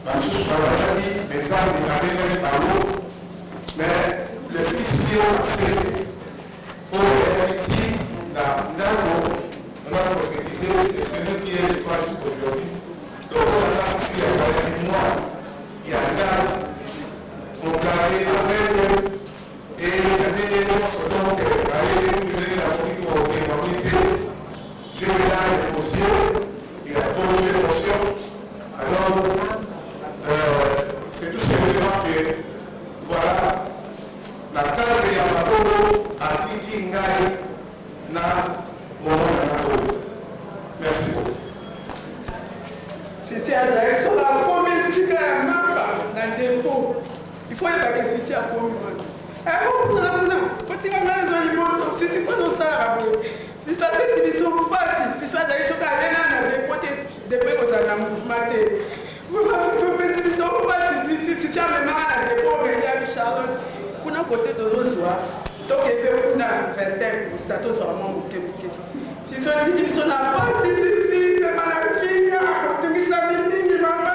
Mansus Bazali, les armes de la République par l'eau, mais le fils qui est passé pour l'héritier, on a prophétisé, c'est celui qui est le frère jusqu'aujourd'hui. Donc on a suffi à ça avec moi, il y a un on travaille avec eux, et les autres, donc, avec la communauté, je vais là les dossiers, il y a beaucoup de notions. Alors, c'est tout simplement que, voilà, la cadre de Yamato a dit Ngai na Momo. Merci beaucoup. C'était à la commission dans le dépôt. Il faut pas que Fifi a commis. Bon, ça là, quand il va dans les bons, Fifi pas dans ça. Si ça peut, si ils sont pas, si Fifi a d'ailleurs sur la des côtés des pays aux en mouvement. Vous m'avez fait, si ils sont pas, si Fifi a même à des pauvres et à Charlotte. Pour un côté de l'autre, donc il peut vous faire simple, ça tout soit mon quelque. Si ils sont pas, si Fifi, même à la Kenya, tu me savais, maman.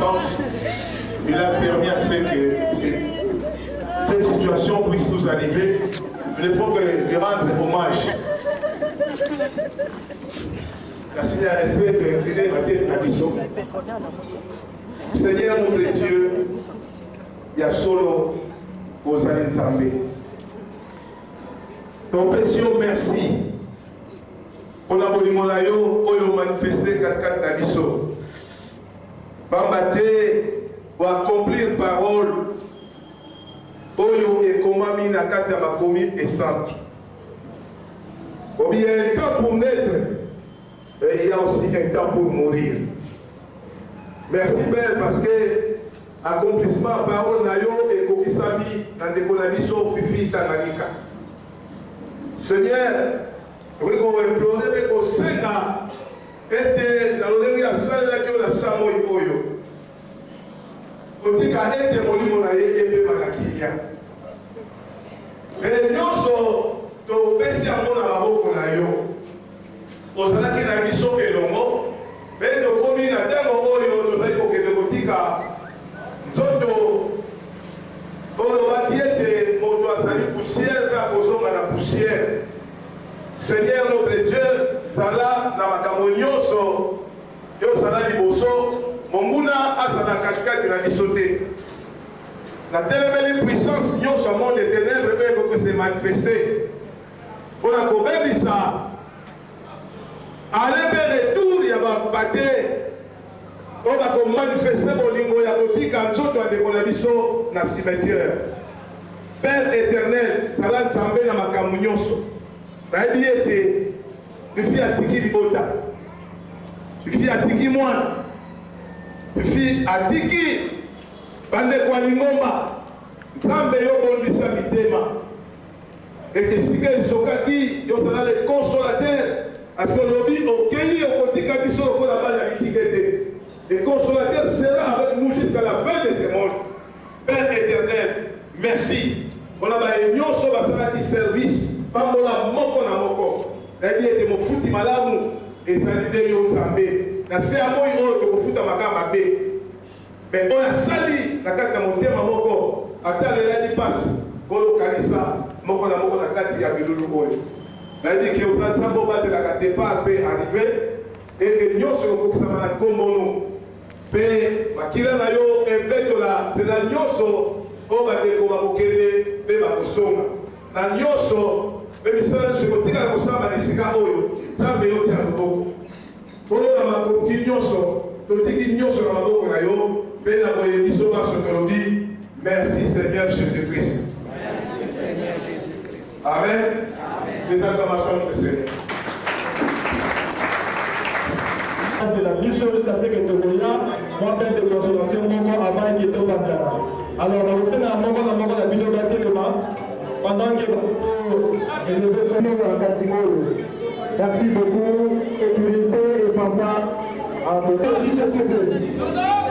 circonstances, il a permis à ce que cette situation puisse nous arriver. Il ne faut que lui rendre hommage. Merci à respect de l'idée de la tradition. Seigneur notre Dieu, il y a solo aux années Zambé. Ton pétion, merci. Pour la bonne yo, oyo manifesté 4-4 na biso. Bambaté pour accomplir parole. Oyo et comment mina katia makomi et centre. Il y a un temps pour naître et il y a aussi un temps pour mourir. Merci Père parce que accomplissement parole na yo et kokisami na décoladiso fifi Tanganyika. Seigneur, oui qu'on va implorer mais qu'on senga était dans le dernier salle là que la samo iboyo. Otika était molimo na ye ebe makakilia. Mais nyonso to pesi yango na maboko na yo. Ozalaki na biso elongo. Mais to komi na tango oyo tozali kokende kotika nzoto oyo bakiete moto azali poussière mpe akozonga na poussière. Seigneur notre Dieu, zala na makambo nyonso yo zala liboso monguna azala katikati na biso te. La telle puissance nyonso ya monde éternel mpe ekoki se manifester mpona kobebisa ale mpe retour ya bapate oyo bakomanifeste bolingo ya kotika nzoto ya ndeko na biso na cimetière. Père éternel, zala nzambe na makambo nyonso. Nayebi ete fifi atiki libota, fifi atiki mwana, fifi atiki bandeko ya lingomba. Nzambe yo bondisa mitema ete sika esokaki yozala le consolateur parce que lobi okeli okotika biso lokola bana ya bitike te. Le consolateur sera avec nous jusqu'à la fin de ce monde. Père éternel, merci. On a nyonso basalaki service pambola moko na moko. Nayebi ete mofuti malamu ezali nde yo Nzambe. Na se ya moi oyo tokofuta makambo mabe. Mais oyo asali na kati ya motema moko ata lelaki pasi kolokanisa moko na kati ya bilulu oyo. Nayebi ke oza Nzambe obatelaka départ mpe arrivé ete nyonso ekokokisama na nkombo no. Mpe makila na yo ebetola nzela nyonso oyo bandeko bakokende mpe bakosonga. Na nyonso mpe misala nyonso ekotikala kosamba na esika oyo Nzambe yo tia loboko. Mpona na makoki nyonso totiki nyonso na maboko na yo mpe na boye biso baso tolobi merci Seigneur Jésus-Christ. Merci Seigneur Jésus-Christ. Amen. Les acclamations du Seigneur. C'est la mission jusqu'à ce que tu voyas, moi, peine de consolation, mon avant qu'il te bâtira. Alors, dans le Sénat, mon la vidéo bâtiment, pendant que je ne veux pas nous en catégorie. Merci beaucoup, sécurité et fanfare. En tout cas, s'il te plaît.